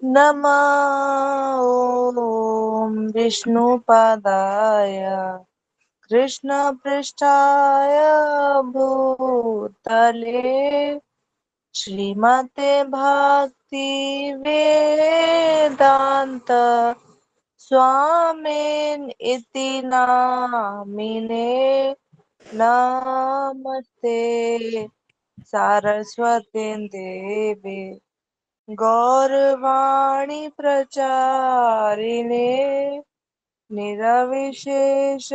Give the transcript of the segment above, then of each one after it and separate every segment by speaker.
Speaker 1: नमः ॐ विष्णुपादाय कृष्णपृष्ठाय भूतले श्रीमते भक्ति वेदांत स्वामिन् इति नामिने नमस्ते सारस्वती देवे गौरवाणी प्रचारिणे निरविशेष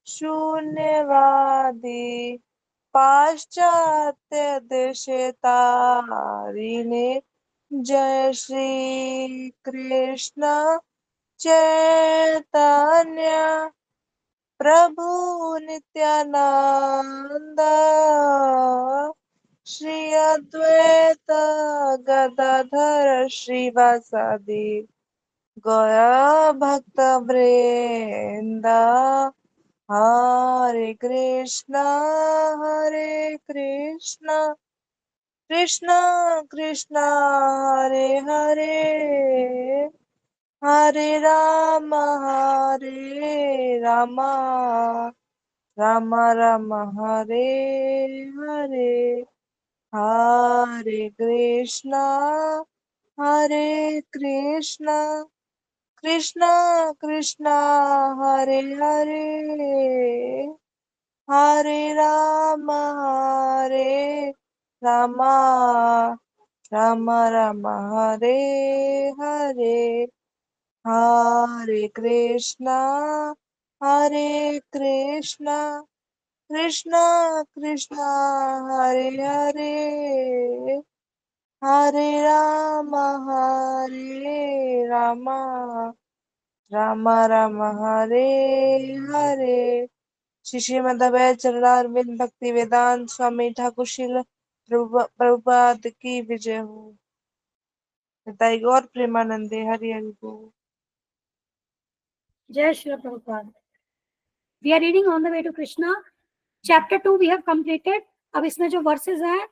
Speaker 1: शून्यवादी पाश्चात्य देशतारिणे जय श्री कृष्ण चैतन्य प्रभु नित्यानंद श्री अद्वैत गदाधर श्रीवासादि गौर भक्त वृंदा हरे कृष्णा कृष्ण कृष्ण हरे हरे हरे राम राम राम हरे हरे हरे कृष्णा कृष्ण कृष्ण हरे हरे हरे राम राम राम हरे हरे हरे कृष्णा कृष्ण कृष्ण हरे हरे हरे राम राम हरे हरे श्री श्रीमद्भगवत चरणारविंद भक्ति वेदांत स्वामी ठाकुर श्रील प्रभुपाद की विजय हो। बताई गौर प्रेमानंदे हरि हरि बोल।
Speaker 2: जय Shri Prabhupada. We are reading on the way to Krishna. Chapter 2 we have completed. अब इसमें जो वर्सेस हैं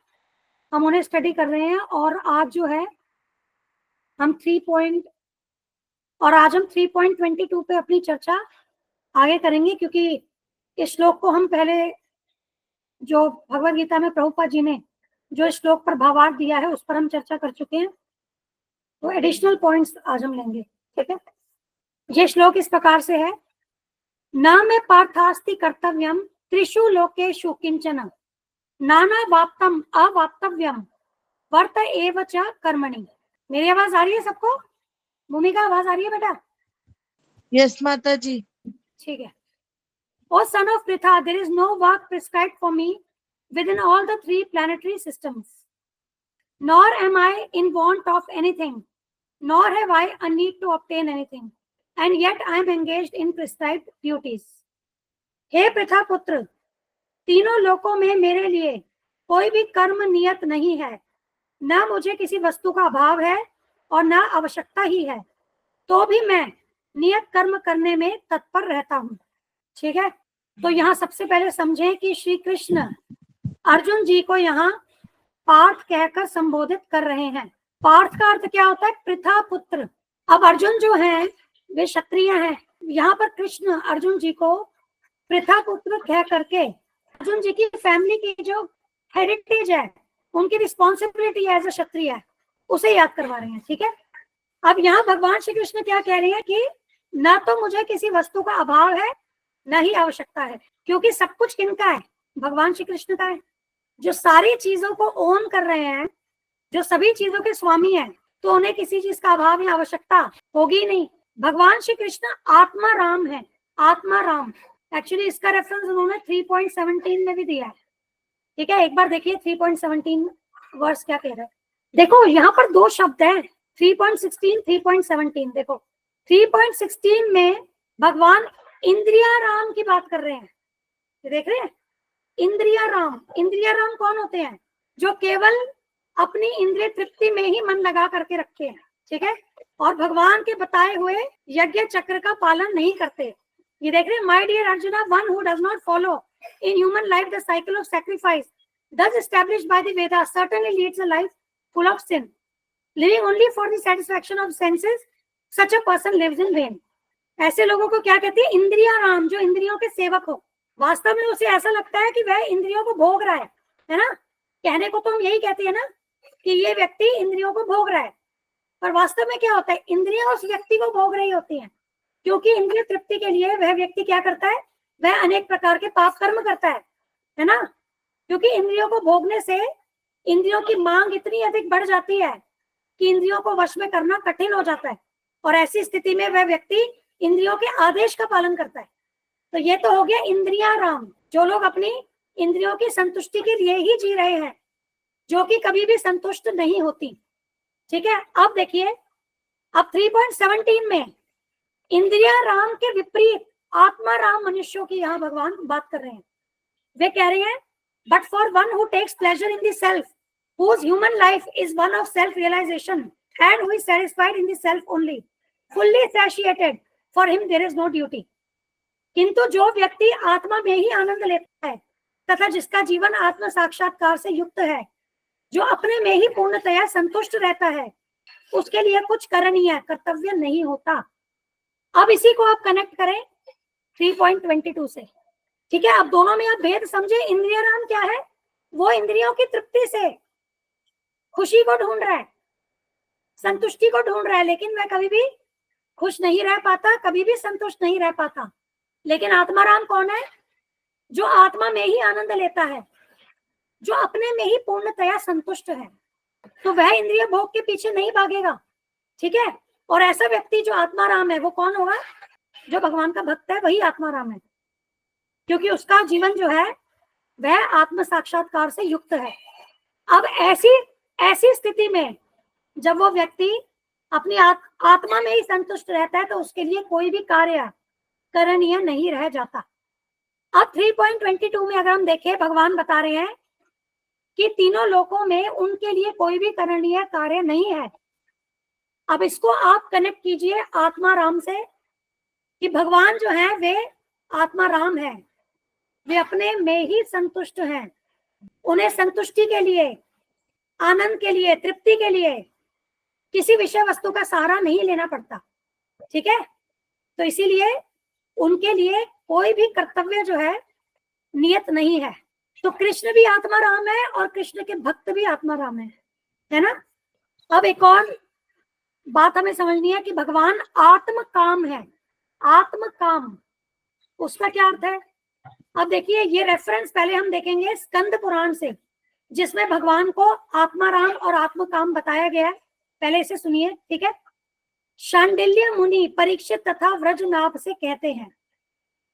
Speaker 2: हम उन्हें स्टडी कर रहे हैं और आज जो है हम 3.22 पे अपनी चर्चा आगे करेंगे, क्योंकि इस श्लोक को हम पहले जो भगवद गीता में प्रभुपाद जी ने जो श्लोक पर भावार्थ दिया है उस पर हम चर्चा कर चुके हैं, तो एडिशनल पॉइंट्स आज हम लेंगे। ठीक है, ये श्लोक इस प्रकार से है, न मे पार्थास्ति कर्तव्यम त्रिषु लोकेषु किंचन नाना वाप्तम अवाप्तव्यम वर्त एव च कर्मणि। मेरी आवाज आ रही है सबको? भूमिका आवाज आ रही है बेटा?
Speaker 1: यस माता जी।
Speaker 2: ठीक है। O son of Pritha, there is no work prescribed for me within all the 3 planetary systems, nor am I in want of anything, nor have I a need to obtain anything, and yet I am engaged in prescribed duties. हे पृथा पुत्र, तीनों लोकों में मेरे लिए कोई भी कर्म नियत नहीं है, न मुझे किसी वस्तु का अभाव है और न आवश्यकता ही है, तो भी मैं नियत कर्म करने में तत्पर रहता हूँ। ठीक है, तो यहाँ सबसे पहले समझें कि श्री कृष्ण अर्जुन जी को यहाँ पार्थ कहकर संबोधित कर रहे हैं। पार्थ का अर्थ क्या होता है? पृथा पुत्र। अब अर्जुन जो हैं वे क्षत्रिय हैं, यहाँ पर कृष्ण अर्जुन जी को पृथा पुत्र कह करके अर्जुन जी की फैमिली की जो हेरिटेज है, उनकी रिस्पॉन्सिबिलिटी एज अ क्षत्रिय उसे याद करवा रहे हैं। ठीक है, अब यहाँ भगवान श्री कृष्ण क्या कह रहे हैं कि न तो मुझे किसी वस्तु का अभाव है न ही आवश्यकता है, क्योंकि सब कुछ किनका है? भगवान श्री कृष्ण का है, जो सारी चीजों को ओन कर रहे हैं, जो सभी चीजों के स्वामी हैं, तो उन्हें किसी चीज का अभाव या आवश्यकता होगी नहीं। भगवान श्री कृष्ण आत्मा राम है, आत्मा राम। एक्चुअली इसका रेफरेंस उन्होंने 3.17 में भी दिया है। ठीक है, एक बार देखिए 3.17 वर्स क्या कह रहा है। देखो यहाँ पर 2 शब्द हैं, 3.16 3.17। देखो 3.16 में भगवान इंद्रिया राम की बात कर रहे हैं, देख रहे हैं? इंद्रिया राम कौन होते हैं? जो केवल अपनी इंद्रिय तृप्ति में ही मन लगा करके रखे हैं। ठीक है, और भगवान के बताए हुए यज्ञ चक्र का पालन नहीं करते। ये देख रहे हैं, my dear Arjuna, one who does not follow in human life the cycle of sacrifice thus established by the Vedas certainly leads a life full of sin. Living only for the satisfaction of senses, such a person lives in vain. ऐसे लोगों को क्या कहते हैं? इंद्रिया राम, जो इंद्रियों के सेवक हो। वास्तव में उसे ऐसा लगता है कि वह इंद्रियों को भोग रहा है ना। कहने को तो हम यही कहते हैं ना कि ये व्यक्ति इंद्रियों को भोग रहा है, पर वास्तव में क्या होता है? इंद्रियां उस व्यक्ति को भोग रही होती हैं, क्योंकि इंद्रिय तृप्ति के लिए वह व्यक्ति क्या करता है? वह अनेक प्रकार के पाप कर्म करता है ना। क्योंकि इंद्रियों को भोगने से इंद्रियों की मांग इतनी अधिक बढ़ जाती है कि इंद्रियों को वश में करना कठिन हो जाता है, और ऐसी स्थिति में वह व्यक्ति इंद्रियों के आदेश का पालन करता है। तो ये तो हो गया इंद्रिया राम, जो लोग अपनी इंद्रियों की संतुष्टि के लिए ही जी रहे हैं, जो कि कभी भी संतुष्ट नहीं होती। ठीक है, अब देखिए, अब 3.17 में इंद्रिया राम के विपरीत आत्मा राम मनुष्यों की यहाँ भगवान बात कर रहे हैं। वे कह रहे हैं, but for one who takes pleasure in the self, whose human life is one of self-realization and who is satisfied in the self only, fully satiated, for him there is no duty. किंतु जो व्यक्ति आत्मा में ही आनंद लेता है तथा जिसका जीवन आत्म साक्षात्कार से युक्त है, जो अपने में ही पूर्णतया संतुष्ट रहता है, उसके लिए कुछ करणीय कर्तव्य नहीं होता। अब इसी को आप कनेक्ट करें 3.22 से। ठीक है, अब दोनों में आप भेद समझे। इंद्रिय राम क्या है? वो इंद्रियों की तृप्ति से खुशी को ढूंढ रहा है, संतुष्टि को ढूंढ रहा है, लेकिन वह कभी भी खुश नहीं रह पाता, कभी भी संतुष्ट नहीं रह पाता। लेकिन आत्माराम कौन है? जो आत्मा में ही आनंद लेता है, जो अपने में ही पूर्णतया संतुष्ट है, तो वह इंद्रिय भोग के पीछे नहीं भागेगा। ठीक है, और ऐसा व्यक्ति जो आत्माराम है वो कौन होगा? जो भगवान का भक्त है वही आत्माराम है, क्योंकि उसका जीवन जो है वह आत्म साक्षात्कार से युक्त है। अब ऐसी स्थिति में जब वो व्यक्ति अपनी आत्मा में ही संतुष्ट रहता है, तो उसके लिए कोई भी कार्य करणीय नहीं रह जाता। अब 3.22 में अगर हम देखें, भगवान बता रहे हैं कि तीनों लोकों में उनके लिए कोई भी करणीय कार्य नहीं है। अब इसको आप कनेक्ट कीजिए आत्मा राम से, कि भगवान जो है वे आत्मा राम है, वे अपने में ही संतुष्ट हैं। उन्हें संतुष्टि के लिए, आनंद के लिए, तृप्ति के लिए किसी विषय वस्तु का सहारा नहीं लेना पड़ता। ठीक है, तो इसीलिए उनके लिए कोई भी कर्तव्य जो है नियत नहीं है। तो कृष्ण भी आत्मा राम है और कृष्ण के भक्त भी आत्मा राम है ना। अब एक और बात हमें समझनी है कि भगवान आत्म काम है। आत्म काम, उसका क्या अर्थ है? अब देखिए, ये रेफरेंस पहले हम देखेंगे स्कंद पुराण से, जिसमें भगवान को आत्मा राम और आत्म काम बताया गया है। पहले इसे सुनिए। ठीक है, शांडिल्य मुनि परीक्षित तथा व्रजनाभ से कहते हैं,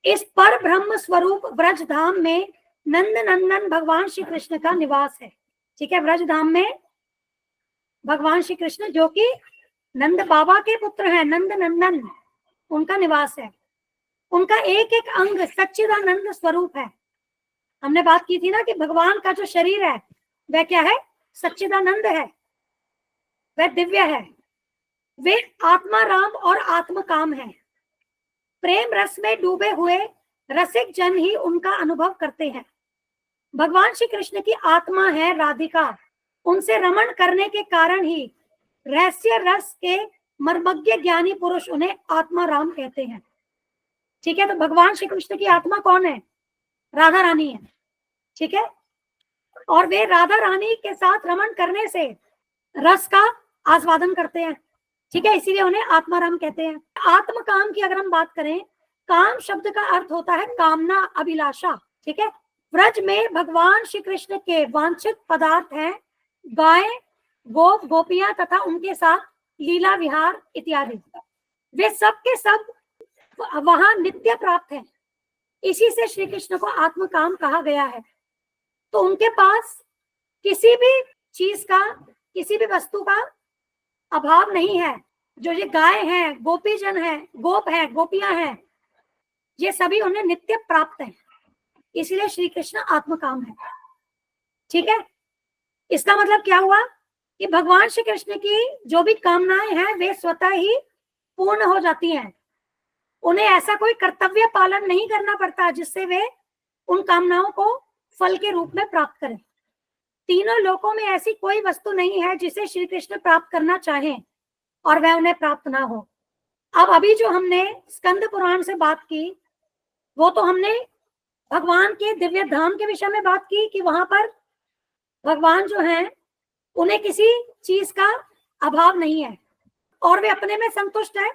Speaker 2: इस पर ब्रह्म स्वरूप व्रज धाम में नंद नंदन भगवान श्री कृष्ण का निवास है। ठीक है, व्रज धाम में भगवान श्री कृष्ण, जो कि नंद बाबा के पुत्र हैं, नंद नंदन, उनका निवास है। उनका एक एक अंग सच्चिदानंद स्वरूप है। हमने बात की थी ना कि भगवान का जो शरीर है वह क्या है? सच्चिदानंद है, वह दिव्य है। वे आत्मा राम और आत्म काम है। प्रेम रस में डूबे हुए रसिक जन ही उनका अनुभव करते हैं। भगवान श्री कृष्ण की आत्मा है राधिका। उनसे रमण करने के कारण ही रहस्य रस के मर्मज्ञ ज्ञानी पुरुष उन्हें आत्मा राम कहते हैं। ठीक है, तो भगवान श्री कृष्ण की आत्मा कौन है? राधा रानी है। ठीक है, और वे राधा रानी के साथ रमण करने से रस का आस्वादन करते हैं। ठीक है, इसीलिए उन्हें आत्माराम कहते हैं। आत्म काम की अगर हम बात करें, काम शब्द का अर्थ होता है कामना, अभिलाषा। ठीक है, व्रज में भगवान श्री कृष्ण के वांछित पदार्थ हैं गाय, गोप, गोपियां तथा उनके साथ लीला विहार इत्यादि। वे सब के सब वहां नित्य प्राप्त हैं। इसी से श्री कृष्ण को आत्म काम कहा गया है। तो उनके पास किसी भी चीज का, किसी भी वस्तु का अभाव नहीं है। जो ये गाय है, गोपीजन है, गोप है, गोपियां हैं, ये सभी उन्हें नित्य प्राप्त हैं। इसलिए श्री कृष्ण आत्म काम है। ठीक है, इसका मतलब क्या हुआ कि भगवान श्री कृष्ण की जो भी कामनाएं हैं वे स्वतः ही पूर्ण हो जाती हैं। उन्हें ऐसा कोई कर्तव्य पालन नहीं करना पड़ता जिससे वे उन कामनाओं को फल के रूप में प्राप्त करें। तीनों लोकों में ऐसी कोई वस्तु नहीं है जिसे श्री कृष्ण प्राप्त करना चाहें और वह उन्हें प्राप्त ना हो। अब अभी जो हमने स्कंद पुराण से बात की, वो तो हमने भगवान के दिव्य धाम के विषय में बात की कि वहां पर भगवान जो हैं उन्हें किसी चीज का अभाव नहीं है और वे अपने में संतुष्ट है,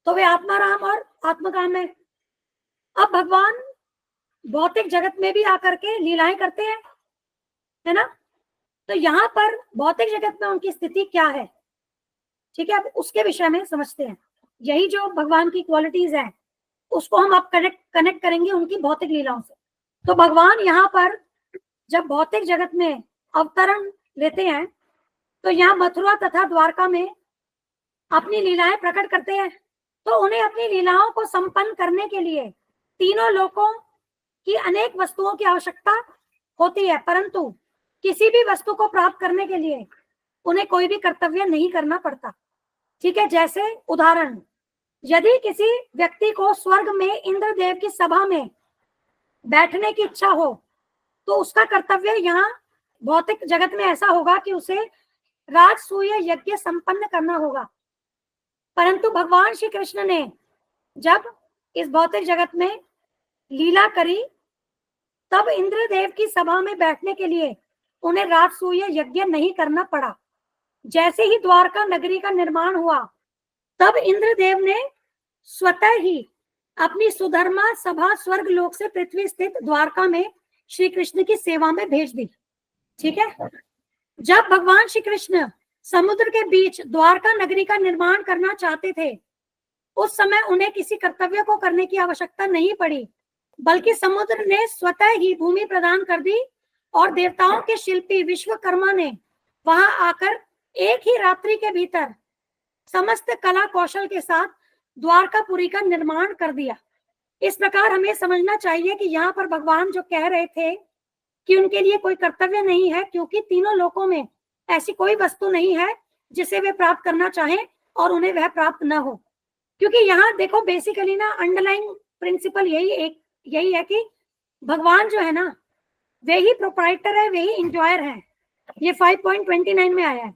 Speaker 2: तो वे आत्माराम और आत्मकाम है। अब भगवान भौतिक जगत में भी आकर के लीलाएं करते हैं, है ना। तो यहाँ पर भौतिक जगत में उनकी स्थिति क्या है, ठीक है, अब उसके विषय में समझते हैं। यही जो भगवान की क्वालिटीज है उसको हम अब कनेक्ट करेंगे उनकी भौतिक लीलाओं से। तो भगवान यहाँ पर जब भौतिक जगत में अवतरण लेते हैं तो यहाँ मथुरा तथा द्वारका में अपनी लीलाएं प्रकट करते हैं। तो उन्हें अपनी लीलाओं को संपन्न करने के लिए तीनों लोकों की अनेक वस्तुओं की आवश्यकता होती है, परंतु किसी भी वस्तु को प्राप्त करने के लिए उन्हें कोई भी कर्तव्य नहीं करना पड़ता, ठीक है। जैसे उदाहरण, यदि किसी व्यक्ति को स्वर्ग में इंद्रदेव की सभा में बैठने की इच्छा हो तो उसका कर्तव्य यहाँ भौतिक जगत में ऐसा होगा कि उसे राजसूय यज्ञ संपन्न करना होगा। परंतु भगवान श्री कृष्ण ने जब इस भौतिक जगत में लीला करी तब इंद्रदेव की सभा में बैठने के लिए उन्हें राजसूय यज्ञ नहीं करना पड़ा। जैसे ही द्वारका नगरी का निर्माण हुआ तब इंद्रदेव ने स्वतः ही अपनी सुधर्मा सभा स्वर्ग लोक से पृथ्वी स्थित द्वारका में श्री कृष्ण की सेवा में भेज दी, ठीक है। जब भगवान श्री कृष्ण समुद्र के बीच द्वारका नगरी का निर्माण करना चाहते थे उस समय उन्हें किसी कर्तव्य को करने की आवश्यकता नहीं पड़ी, बल्कि समुद्र ने स्वतः ही भूमि प्रदान कर दी और देवताओं के शिल्पी विश्वकर्मा ने वहां आकर एक ही रात्रि के भीतर समस्त कला कौशल के साथ द्वारकापुरी का निर्माण कर दिया। इस प्रकार हमें समझना चाहिए कि यहाँ पर भगवान जो कह रहे थे कि उनके लिए कोई कर्तव्य नहीं है, क्योंकि तीनों लोकों में ऐसी कोई वस्तु नहीं है जिसे वे प्राप्त करना चाहें और उन्हें वह प्राप्त न हो। क्योंकि यहाँ देखो बेसिकली ना अंडरलाइन प्रिंसिपल यही है कि भगवान जो है ना वे ही प्रोप्राइटर है, वे ही इंजॉयर है। ये 5.29 में आया है,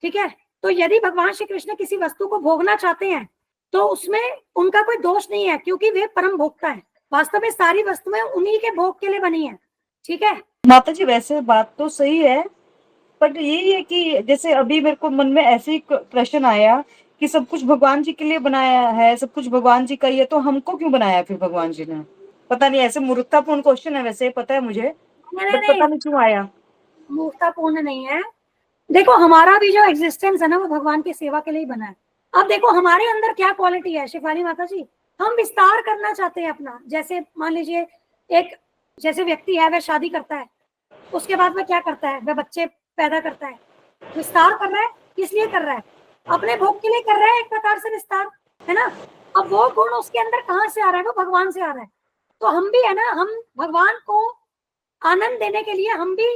Speaker 2: ठीक है। तो यदि भगवान श्री कृष्ण किसी वस्तु को भोगना चाहते हैं तो उसमें उनका कोई दोष नहीं है, क्योंकि वे परम भोक्ता है। वास्तव में सारी वस्तुएं उन्हीं के भोग के लिए बनी है, ठीक है।
Speaker 3: माता जी वैसे बात तो सही है, बट यही है कि जैसे अभी मेरे को मन में ऐसे ही प्रश्न आया कि सब कुछ भगवान जी के लिए बनाया है, सब कुछ भगवान जी का ही है, तो हमको क्यों बनाया फिर भगवान जी ने? पता नहीं, ऐसे मूर्खतापूर्ण क्वेश्चन है, वैसे पता है मुझे, बट पता नहीं क्यों आया।
Speaker 2: मूर्खतापूर्ण नहीं है। देखो हमारा भी जो एग्जिस्टेंस है ना वो भगवान की सेवा के लिए ही बना है। अब देखो हमारे अंदर क्या क्वालिटी है शिफाली माता जी, हम विस्तार करना चाहते हैं अपना। जैसे मान लीजिए एक जैसे व्यक्ति है, वह शादी करता है, उसके बाद वह क्या करता है, वह बच्चे पैदा करता है, विस्तार कर रहा है। किस लिए कर रहा है? अपने भोग के लिए कर रहा है, एक प्रकार से विस्तार, है ना। अब वो गुण उसके अंदर कहाँ से आ रहा है? वो भगवान से आ रहा है। तो हम भी है ना, हम भगवान को आनंद देने के लिए हम भी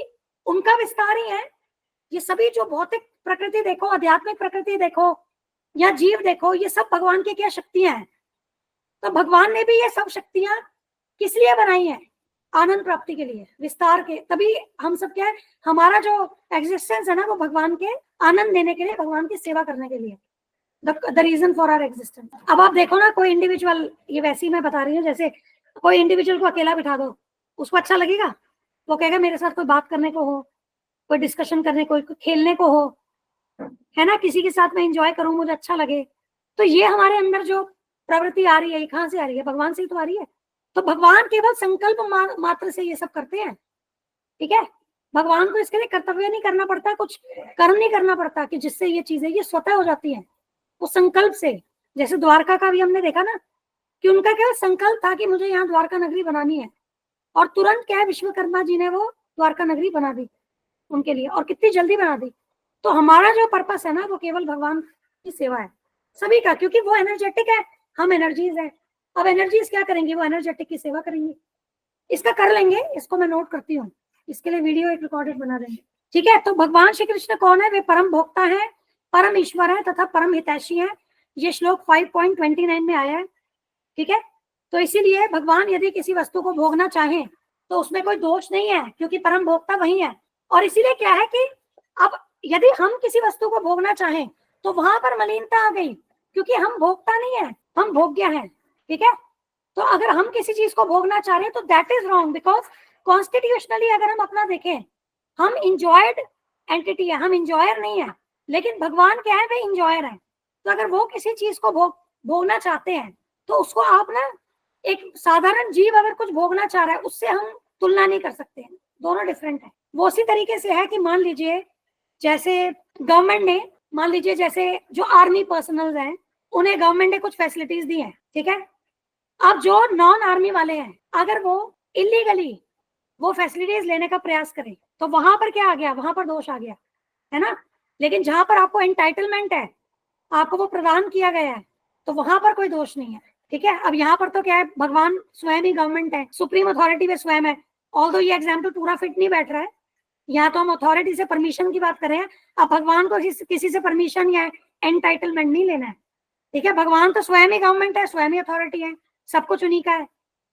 Speaker 2: उनका विस्तार ही है। ये सभी जो भौतिक प्रकृति देखो, आध्यात्मिक प्रकृति देखो या जीव देखो, ये सब भगवान की क्या शक्तियां हैं। तो भगवान ने भी ये सब शक्तियां किस लिए बनाई है? आनंद प्राप्ति के लिए, विस्तार के। तभी हम सब क्या है, हमारा जो एग्जिस्टेंस है ना वो भगवान के आनंद देने के लिए, भगवान की सेवा करने के लिए, the reason for our existence. अब आप देखो ना, कोई इंडिविजुअल, ये वैसे मैं बता रही हूँ, जैसे कोई इंडिविजुअल को अकेला बिठा दो, उसको अच्छा लगेगा? वो कहेगा मेरे साथ कोई बात करने को हो, कोई डिस्कशन करने को, खेलने को हो, है ना, किसी के साथ मैं एंजॉय करूं, मुझे अच्छा लगे। तो ये हमारे अंदर जो प्रवृत्ति आ रही है, ये कहाँ से आ रही है? भगवान से ही तो आ रही है। तो भगवान केवल संकल्प मात्र से ये सब करते हैं, ठीक है। भगवान को इसके लिए कर्तव्य नहीं करना पड़ता, कुछ कर्म नहीं करना पड़ता कि जिससे ये चीजें ये स्वतः हो जाती है, वो संकल्प से। जैसे द्वारका का भी हमने देखा ना कि उनका क्या संकल्प था कि मुझे यहाँ द्वारका नगरी बनानी है, और तुरंत क्या है, विश्वकर्मा जी ने वो द्वारका नगरी बना दी उनके लिए, और कितनी जल्दी बना दी। तो हमारा जो पर्पस है ना वो केवल भगवान की सेवा है सभी का, क्योंकि वो एनर्जेटिक है, हम एनर्जीज है। अब एनर्जीज क्या करेंगी? वो एनर्जेटिक की सेवा करेंगी। इसका कर लेंगे, इसको मैं नोट करती हूँ, इसके लिए वीडियो एक रिकॉर्डेड बना देंगे, ठीक है। तो भगवान श्री कृष्ण कौन है? वे परम भोक्ता है, परम ईश्वर है तथा परम हितैषी है। ये श्लोक 5.29 में आया है, ठीक है। तो इसीलिए भगवान यदि किसी वस्तु को भोगना चाहें तो उसमें कोई दोष नहीं है, क्योंकि परम भोक्ता वही है। और इसीलिए क्या है कि अब यदि हम किसी वस्तु को भोगना चाहें तो वहां पर मलिनता आ गई, क्योंकि हम भोक्ता नहीं है, हम भोग्य हैं। ठीक है, तो अगर हम किसी चीज को भोगना चाह रहे हैं तो that is wrong, because constitutionally अगर हम अपना देखें, हम इंजॉयड एंटिटी है, हम इंजॉयर नहीं है, लेकिन भगवान क्या है, वे इंजॉयर है। तो अगर वो किसी चीज को भोगना चाहते हैं तो उसको आप ना, एक साधारण जीव अगर कुछ भोगना चाह रहा है उससे हम तुलना नहीं कर सकते हैं, दोनों डिफरेंट है। वो उसी तरीके से है कि मान लीजिए जैसे गवर्नमेंट ने, मान लीजिए जैसे जो आर्मी पर्सनल हैं उन्हें गवर्नमेंट ने कुछ फैसिलिटीज दी है, ठीक है। अब जो नॉन आर्मी वाले हैं अगर वो इलीगली वो फैसिलिटीज लेने का प्रयास करें तो वहां पर क्या आ गया, वहां पर दोष आ गया, है ना। लेकिन जहां पर आपको एंटाइटलमेंट है, आपको वो प्रदान किया गया है, तो वहां पर कोई दोष नहीं है। ठीक है, अब यहाँ पर तो क्या है, भगवान स्वयं ही गवर्नमेंट है, सुप्रीम अथॉरिटी वे स्वयं है। ऑल्दो ये एग्जाम्पल पूरा फिट नहीं बैठ रहा है, यहाँ तो हम अथॉरिटी से परमिशन की बात कर रहे हैं। अब भगवान को किसी से परमिशन या एंटाइटलमेंट नहीं लेना है। ठीक है, भगवान तो स्वयं ही गवर्नमेंट है, स्वयं ही अथॉरिटी है, सब कुछ उन्हीं का है।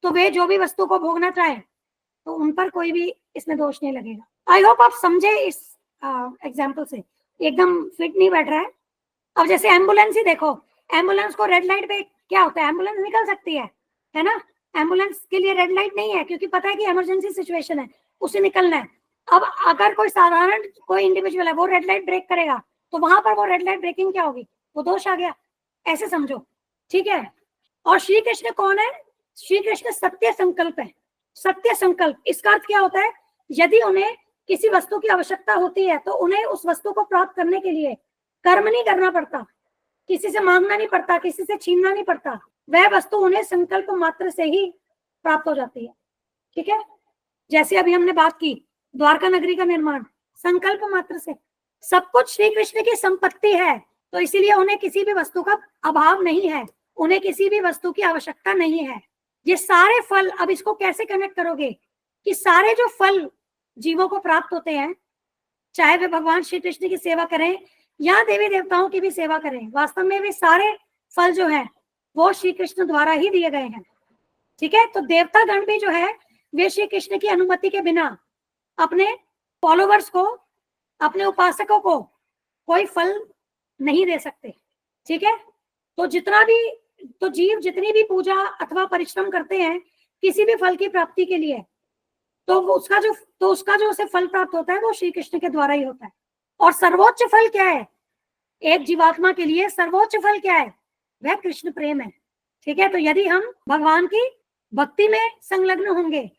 Speaker 2: तो वे जो भी वस्तु को भोगना चाहे तो उन पर कोई भी इसमें दोष नहीं लगेगा। आई होप आप समझे इस एग्जाम्पल से, एकदम फिट नहीं बैठ रहा है। अब जैसे एम्बुलेंस ही देखो, एम्बुलेंस को रेड लाइट पे क्या होता है, एम्बुलेंस निकल सकती है ना। एम्बुलेंस के लिए रेड लाइट नहीं है, क्योंकि पता है कि इमरजेंसी सिचुएशन है, उसे निकलना है। अब अगर कोई साधारण कोई इंडिविजुअल है वो रेड लाइट ब्रेक करेगा तो वहां पर वो रेड लाइट ब्रेकिंग क्या होगी, वो दोष आ गया, ऐसे समझो। ठीक है, और श्री कृष्ण कौन है, श्री कृष्ण सत्य संकल्प है। सत्य संकल्प, इसका अर्थ क्या होता है, यदि उन्हें किसी वस्तु की आवश्यकता होती है तो उन्हें उस वस्तु को प्राप्त करने के लिए कर्म नहीं करना पड़ता, किसी से मांगना नहीं पड़ता, किसी से छीनना नहीं पड़ता, वह वस्तु उन्हें संकल्प मात्र से ही प्राप्त हो जाती है। ठीक है, जैसे अभी हमने बात की द्वारका नगरी का निर्माण, संकल्प मात्र से। सब कुछ श्री कृष्ण की संपत्ति है, तो इसीलिए उन्हें किसी भी वस्तु का अभाव नहीं है, उन्हें किसी भी वस्तु की आवश्यकता नहीं है। ये सारे फल, अब इसको कैसे कनेक्ट करोगे कि सारे जो फल जीवों को प्राप्त होते हैं, चाहे वे भगवान श्री कृष्ण की सेवा करें या देवी देवताओं की भी सेवा करें, वास्तव में वे सारे फल जो है वो श्री कृष्ण द्वारा ही दिए गए हैं। ठीक है, तो देवता गण भी जो है वे श्री कृष्ण की अनुमति के बिना अपने फॉलोवर्स को, अपने उपासकों को कोई फल नहीं दे सकते। ठीक है, तो जितना भी, तो जीव जितनी भी पूजा अथवा परिश्रम करते हैं किसी भी फल की प्राप्ति के लिए, तो उसका जो उसे फल प्राप्त होता है वो श्री कृष्ण के द्वारा ही होता है। और सर्वोच्च फल क्या है, एक जीवात्मा के लिए सर्वोच्च फल क्या है, वह कृष्ण प्रेम है। ठीक है, तो यदि हम भगवान की भक्ति में संलग्न होंगे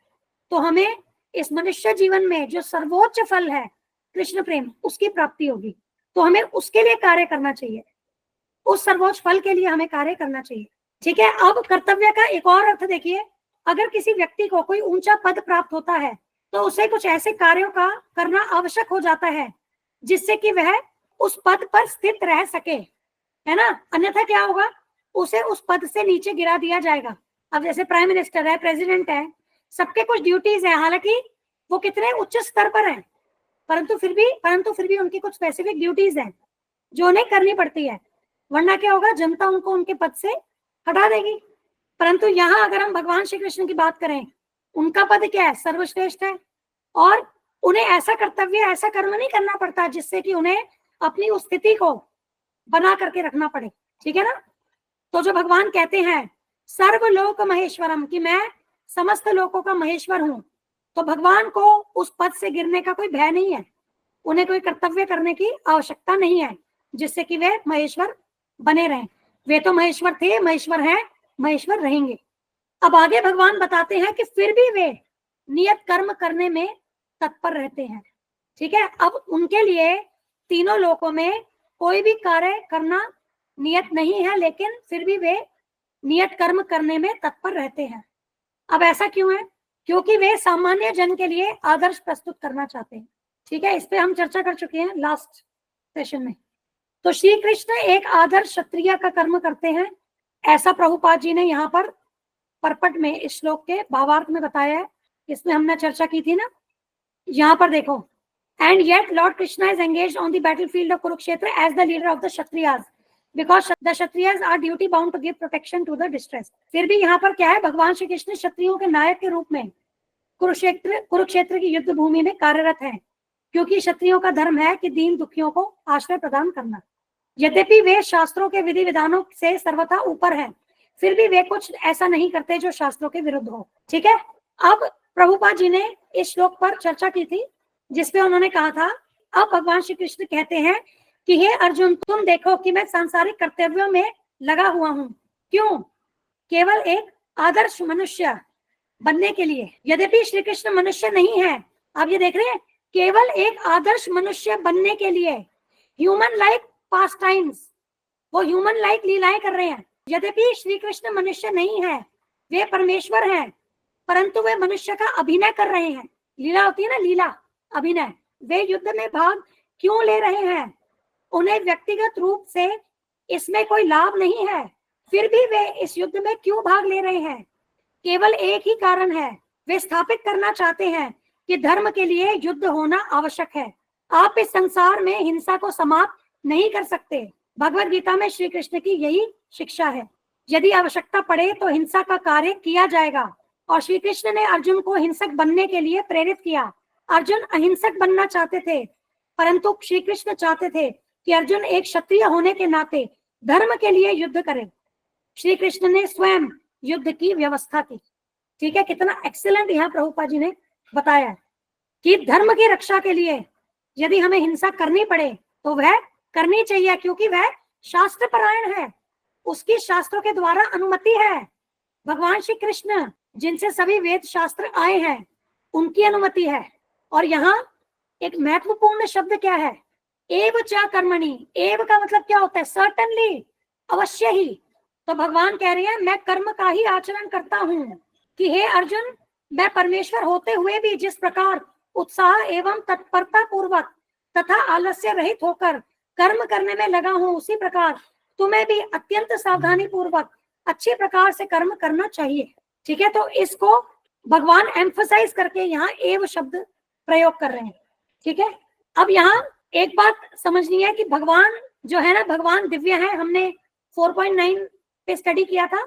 Speaker 2: तो हमें इस मनुष्य जीवन में जो सर्वोच्च फल है कृष्ण प्रेम, उसकी प्राप्ति होगी। तो हमें उसके लिए कार्य करना चाहिए, उस सर्वोच्च फल के लिए हमें कार्य करना चाहिए। ठीक है, अब कर्तव्य का एक और अर्थ देखिए, अगर किसी व्यक्ति को कोई ऊंचा पद प्राप्त होता है तो उसे कुछ ऐसे कार्यों का करना आवश्यक हो जाता है जिससे कि वह उस पद पर स्थित रह सके, है ना। अन्यथा क्या होगा, उसे उस पद से नीचे गिरा दिया जाएगा। अब जैसे प्राइम मिनिस्टर है, प्रेसिडेंट है, सबके कुछ ड्यूटीज है, हालांकि वो कितने उच्च स्तर पर है, परंतु फिर भी उनकी कुछ स्पेसिफिक ड्यूटीज है जो उन्हें करनी पड़ती है, वरना क्या होगा, जनता उनको उनके पद से हटा देगी। परंतु यहाँ अगर हम भगवान श्री कृष्ण की बात करें, उनका पद क्या है, सर्वश्रेष्ठ है, और उन्हें ऐसा कर्तव्य, ऐसा कर्म नहीं करना पड़ता जिससे कि उन्हें अपनी उस स्थिति को बना करके रखना पड़े। ठीक है ना, तो जो भगवान कहते हैं सर्वलोक महेश्वरम, कि मैं समस्त लोकों का महेश्वर हूं, तो भगवान को उस पद से गिरने का कोई भय नहीं है, उन्हें कोई कर्तव्य करने की आवश्यकता नहीं है जिससे कि वे महेश्वर बने रहें। वे तो महेश्वर थे, महेश्वर हैं, महेश्वर रहेंगे। अब आगे भगवान बताते हैं कि फिर भी वे नियत कर्म करने में तत्पर रहते हैं। ठीक है, अब उनके लिए तीनों लोकों में कोई भी कार्य करना नियत नहीं है, लेकिन फिर भी वे नियत कर्म करने में तत्पर रहते हैं। अब ऐसा क्यों है, क्योंकि वे सामान्य जन के लिए आदर्श प्रस्तुत करना चाहते हैं। ठीक है, इस पे हम चर्चा कर चुके हैं लास्ट सेशन में। तो श्री कृष्ण एक आदर्श क्षत्रिय का कर्म करते हैं, ऐसा प्रभुपाद जी ने यहाँ पर परपट में इस श्लोक के भावार्थ में बताया है, इसमें हमने चर्चा की थी ना। यहाँ पर देखो, and yet lord Krishna is engaged on the battlefield of Kurukshetra as the leader of the kshatriyas, because the kshatriyas are duty bound to give protection to the distress. फिर भी यहाँ पर क्या है, भगवान श्री कृष्ण क्षत्रियों के नायक के रूप में कुरुक्षेत्र की युद्ध भूमि में कार्यरत हैं, क्योंकि क्षत्रियों का धर्म है कि दीन दुखियों को आश्रय प्रदान करना। यद्यपि वे शास्त्रों के विधि विधानों से सर्वथा ऊपर हैं, फिर भी वे कुछ ऐसा नहीं करते जो शास्त्रों के विरुद्ध हो। ठीक है, अब प्रभुपाद जी ने इस श्लोक पर चर्चा की थी, जिसपे उन्होंने कहा था, अब भगवान श्री कृष्ण कहते हैं कि हे अर्जुन, तुम देखो कि मैं सांसारिक कर्तव्यों में लगा हुआ हूँ। क्यों? केवल एक आदर्श मनुष्य बनने के लिए। यद्यपि श्री कृष्ण मनुष्य नहीं है, आप ये देख रहे हैं, केवल एक आदर्श मनुष्य बनने के लिए, ह्यूमन लाइक पास टाइम्स, वो ह्यूमन लाइक लीलाएं कर रहे हैं। यद्यपि श्री कृष्ण मनुष्य नहीं है, वे परमेश्वर हैं, परंतु वे मनुष्य का अभिनय कर रहे हैं। लीला होती है ना, लीला, अभिनय। वे युद्ध में भाग क्यों ले रहे हैं? उन्हें व्यक्तिगत रूप से इसमें कोई लाभ नहीं है, फिर भी वे इस युद्ध में क्यों भाग ले रहे हैं? केवल एक ही कारण है, वे स्थापित करना चाहते हैं कि धर्म के लिए युद्ध होना आवश्यक है। आप इस संसार में हिंसा को समाप्त नहीं कर सकते। भगवत गीता में श्री कृष्ण की यही शिक्षा है। यदि आवश्यकता पड़े तो हिंसा का कार्य किया जाएगा, और श्री कृष्ण ने अर्जुन को हिंसक बनने के लिए प्रेरित किया। अर्जुन अहिंसक बनना चाहते थे, परंतु श्री कृष्ण चाहते थे कि अर्जुन एक क्षत्रिय होने के नाते धर्म के लिए युद्ध करे। श्री कृष्ण ने स्वयं युद्ध की व्यवस्था की। ठीक है, कितना एक्सीलेंट यहाँ प्रभुपाद जी ने बताया कि धर्म की रक्षा के लिए यदि हमें हिंसा करनी पड़े तो वह करनी चाहिए, क्योंकि वह शास्त्र परायण है, उसकी शास्त्रों के द्वारा अनुमति है। भगवान श्री कृष्ण जिनसे सभी वेद शास्त्र आए हैं, उनकी अनुमति है। और यहाँ एक महत्वपूर्ण शब्द क्या है? एव च कर्मणि। एव का मतलब क्या होता है? सर्टनली, अवश्य ही। तो भगवान कह रहे हैं, मैं कर्म का ही आचरण करता हूँ कि हे अर्जुन, मैं परमेश्वर होते हुए भी जिस प्रकार उत्साह एवं तत्परता पूर्वक तथा आलस्य रहित होकर कर्म करने में लगा हूँ, उसी प्रकार तुम्हें भी अत्यंत सावधानी पूर्वक अच्छे प्रकार से कर्म करना चाहिए। ठीक है, तो इसको भगवान एम्फसाइज करके यहाँ एव शब्द प्रयोग कर रहे हैं। ठीक है, अब यहाँ एक बात समझनी है कि भगवान जो है ना, भगवान दिव्य है। हमने 4.9 पे स्टडी किया था,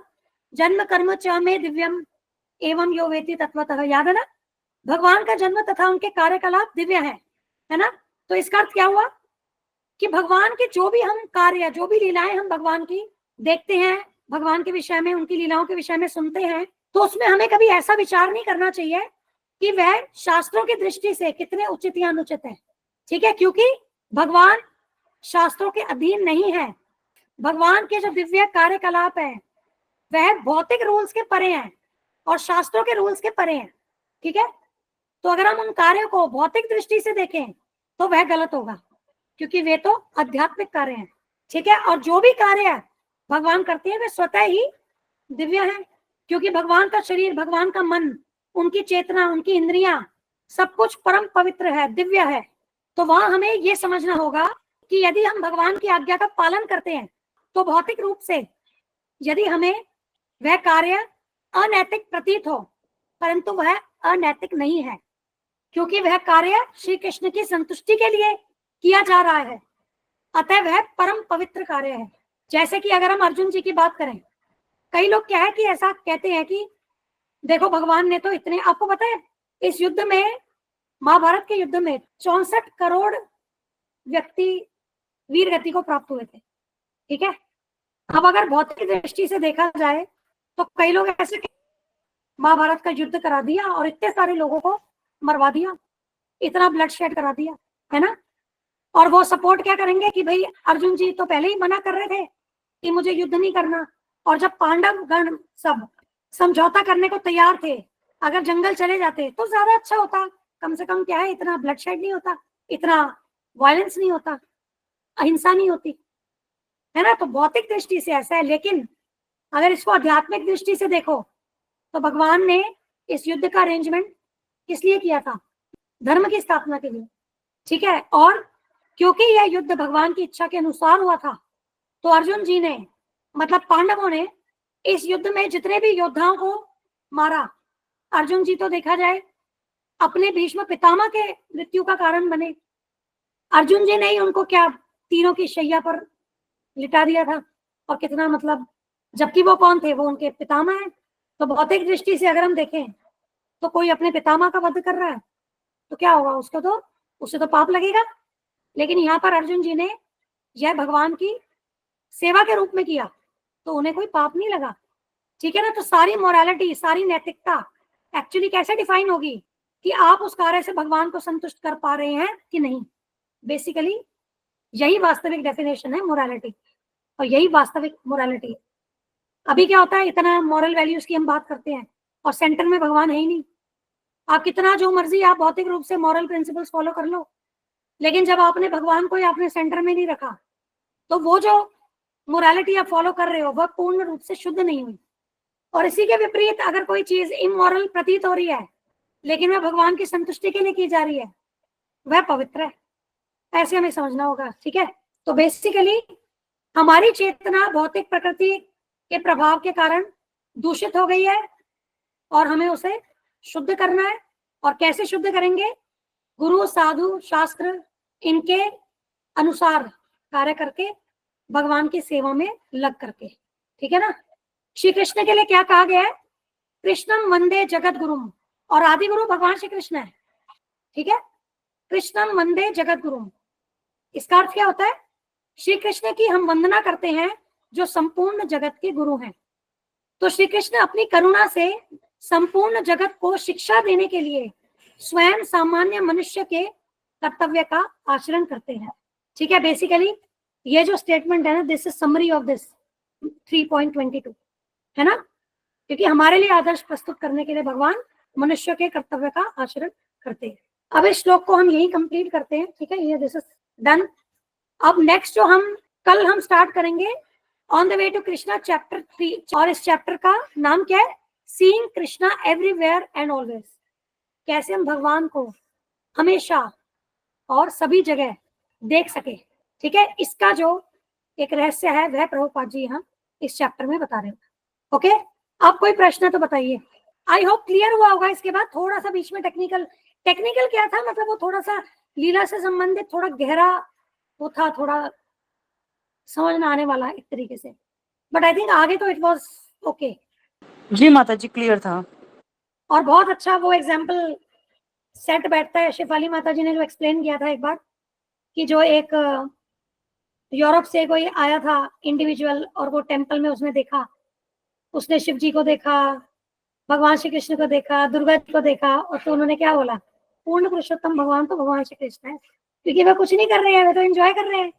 Speaker 2: जन्म कर्म च में दिव्यम एवं यो वेति तत्वतः, याद है ना? भगवान का जन्म तथा उनके कार्यकलाप दिव्य है ना? तो इसका अर्थ क्या हुआ कि भगवान के जो भी हम कार्य, जो भी लीलाएं हम भगवान की देखते हैं, भगवान के विषय में, उनकी लीलाओं के विषय में सुनते हैं, तो उसमें हमें कभी ऐसा विचार नहीं करना चाहिए कि वह शास्त्रों की दृष्टि से कितने उचित या अनुचित है। ठीक है, क्योंकि भगवान शास्त्रों के अधीन नहीं है। भगवान के जो दिव्य कार्यकलाप है वह भौतिक रूल्स के परे हैं और शास्त्रों के रूल्स के परे हैं। ठीक है, तो अगर हम उन कार्यों को भौतिक दृष्टि से देखें तो वह गलत होगा, क्योंकि वे तो आध्यात्मिक कार्य हैं। ठीक है, और जो भी कार्य भगवान करते हैं वे स्वतः ही दिव्य हैं, क्योंकि भगवान का शरीर, भगवान का मन, उनकी चेतना, उनकी इंद्रियां, सब कुछ परम पवित्र है, दिव्य है। तो वहां हमें ये समझना होगा कि यदि हम भगवान की आज्ञा का पालन करते हैं तो भौतिक रूप से यदि हमें वह कार्य अनैतिक प्रतीत हो, परंतु वह अनैतिक नहीं है, क्योंकि वह कार्य श्री कृष्ण की संतुष्टि के लिए किया जा रहा है, अतः वह परम पवित्र कार्य है। जैसे कि अगर हम अर्जुन जी की बात करें, कई लोग क्या है कि ऐसा कहते हैं कि देखो भगवान ने तो इतने, आपको पता है इस युद्ध में, महाभारत के युद्ध में 64 करोड़ व्यक्ति वीर गति को प्राप्त हुए थे। ठीक है, अब अगर भौतिक दृष्टि से देखा जाए तो कई लोग ऐसे महाभारत का युद्ध करा दिया और इतने सारे लोगों को मरवा दिया, इतना ब्लड शेड करा दिया, है ना? और वो सपोर्ट क्या करेंगे कि भाई अर्जुन जी तो पहले ही मना कर रहे थे कि मुझे युद्ध नहीं करना, और जब पांडव गण सब समझौता करने को तैयार थे, अगर जंगल चले जाते तो ज्यादा अच्छा होता, कम से कम क्या है, इतना ब्लड शेड नहीं होता, इतना वायलेंस नहीं होता, अहिंसा नहीं होती, है ना? तो भौतिक दृष्टि से ऐसा है, लेकिन अगर इसको आध्यात्मिक दृष्टि से देखो तो भगवान ने इस युद्ध का अरेंजमेंट किस लिए किया था? धर्म की स्थापना के लिए। ठीक है, और क्योंकि यह युद्ध भगवान की इच्छा के अनुसार हुआ था, तो अर्जुन जी ने, मतलब पांडवों ने, इस युद्ध में जितने भी योद्धाओं को मारा, अर्जुन जी तो देखा जाए अपने भीष्म पितामह के मृत्यु का कारण बने। अर्जुन जी ने ही उनको क्या तीनों की शैया पर लिटा दिया था, और कितना, मतलब जबकि वो कौन थे? वो उनके पितामह हैं। तो भौतिक दृष्टि से अगर हम देखें तो कोई अपने पितामह का वध कर रहा है तो क्या होगा, उससे तो पाप लगेगा। लेकिन यहाँ पर अर्जुन जी ने यह भगवान की सेवा के रूप में किया तो उन्हें कोई पाप नहीं लगा। ठीक है ना। तो सारी मोरालिटी, सारी नैतिकता एक्चुअली कैसे डिफाइन होगी कि आप उस कार्य से भगवान को संतुष्ट कर पा रहे हैं कि नहीं। बेसिकली यही वास्तविक डेफिनेशन है मोरालिटी, और यही वास्तविक मोरालिटी है। अभी क्या होता है, इतना मॉरल वैल्यूज की हम बात करते हैं और सेंटर में भगवान है ही नहीं। आप कितना जो मर्जी आप भौतिक रूप से मॉरल प्रिंसिपल्स फॉलो कर लो, लेकिन जब आपने भगवान को ही आपने सेंटर में नहीं रखा तो वो जो मोरालिटी आप फॉलो कर रहे हो वह पूर्ण रूप से शुद्ध नहीं हुई। और इसी के विपरीत अगर कोई चीज इमोरल प्रतीत हो रही है लेकिन वह भगवान की संतुष्टि के लिए की जा रही है, वह पवित्र है। ऐसे हमें समझना होगा। ठीक है। तो बेसिकली हमारी चेतना भौतिक प्रकृति के प्रभाव के कारण दूषित हो गई है और हमें उसे शुद्ध करना है। और कैसे शुद्ध करेंगे? गुरु, साधु, शास्त्र इनके अनुसार कार्य करके, भगवान की सेवा में लग करके। ठीक है ना। श्री कृष्ण के लिए क्या कहा गया है? कृष्णम वंदे जगत गुरुम, और आदि गुरु भगवान श्री कृष्ण है। ठीक है। कृष्णम वंदे जगत गुरुम, इसका अर्थ क्या होता है? श्री कृष्ण की हम वंदना करते हैं जो संपूर्ण जगत के गुरु हैं। तो श्री कृष्ण अपनी करुणा से संपूर्ण जगत को शिक्षा देने के लिए स्वयं सामान्य मनुष्य के कर्तव्य का आचरण करते हैं। ठीक है। बेसिकली ये जो स्टेटमेंट है ना, this is summary of this 3.22 है ना, क्योंकि हमारे लिए आदर्श प्रस्तुत करने के लिए भगवान मनुष्य के कर्तव्य का आचरण करते हैं। अब इस श्लोक को हम यही कंप्लीट करते हैं। ठीक है। ये दिस इज डन। अब नेक्स्ट जो कल हम स्टार्ट करेंगे on the way to Krishna chapter 3, और इस चैप्टर का नाम क्या है? Seeing Krishna everywhere and always. कैसे हम भगवान को हमेशा और सभी जगह देख सके। ठीक है। इसका जो एक रहस्य है वह प्रभुपाद जी यहाँ इस चैप्टर में बता रहे हैं। ओके। आप कोई प्रश्न है तो बताइए। आई होप क्लियर हुआ होगा। इसके बाद थोड़ा सा बीच में टेक्निकल क्या था, मतलब वो थोड़ा सा लीला से संबंधित थोड़ा गहरा वो था, थोड़ा समझ में आने वाला एक तरीके से, बट आई थिंक आगे तो इट वाज ओके।
Speaker 3: जी माता जी, क्लियर था।
Speaker 2: और बहुत अच्छा वो एग्जाम्पल सेट बैठता है। शेफाली माता जी ने जो एक्सप्लेन किया था एक बार, कि जो एक यूरोप से कोई आया था इंडिविजुअल, और वो टेम्पल में उसने देखा, उसने शिव जी को देखा, भगवान श्री कृष्ण को देखा, दुर्गा जी को देखा, और तो उन्होंने क्या बोला? पूर्ण पुरुषोत्तम भगवान तो भगवान श्री कृष्ण है, क्योंकि वे कुछ नहीं कर रहे हैं, वे तो एंजॉय कर रहे हैं।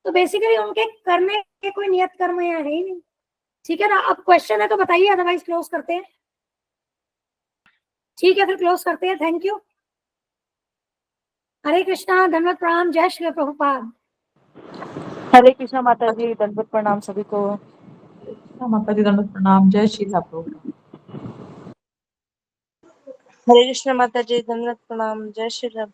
Speaker 2: तो बेसिकली उनके करने के कोई नियत कर्म यहाँ है ही नहीं। ठीक है ना। अब क्वेश्चन है तो बताइए, अदरवाइज क्लोज करते हैं। ठीक है, फिर क्लोज करते हैं। Thank you. हरे कृष्णा, धन्यवाद, प्रणाम, जय श्री प्रभुपाद।
Speaker 3: हरे कृष्णा माता जी, दंडवत प्रणाम सभी को।
Speaker 4: माता जी दंडवत प्रणाम। जय श्री प्रभुपाद।
Speaker 1: हरे कृष्ण माता जी, धन्यवाद, प्रणाम, जय श्री राम।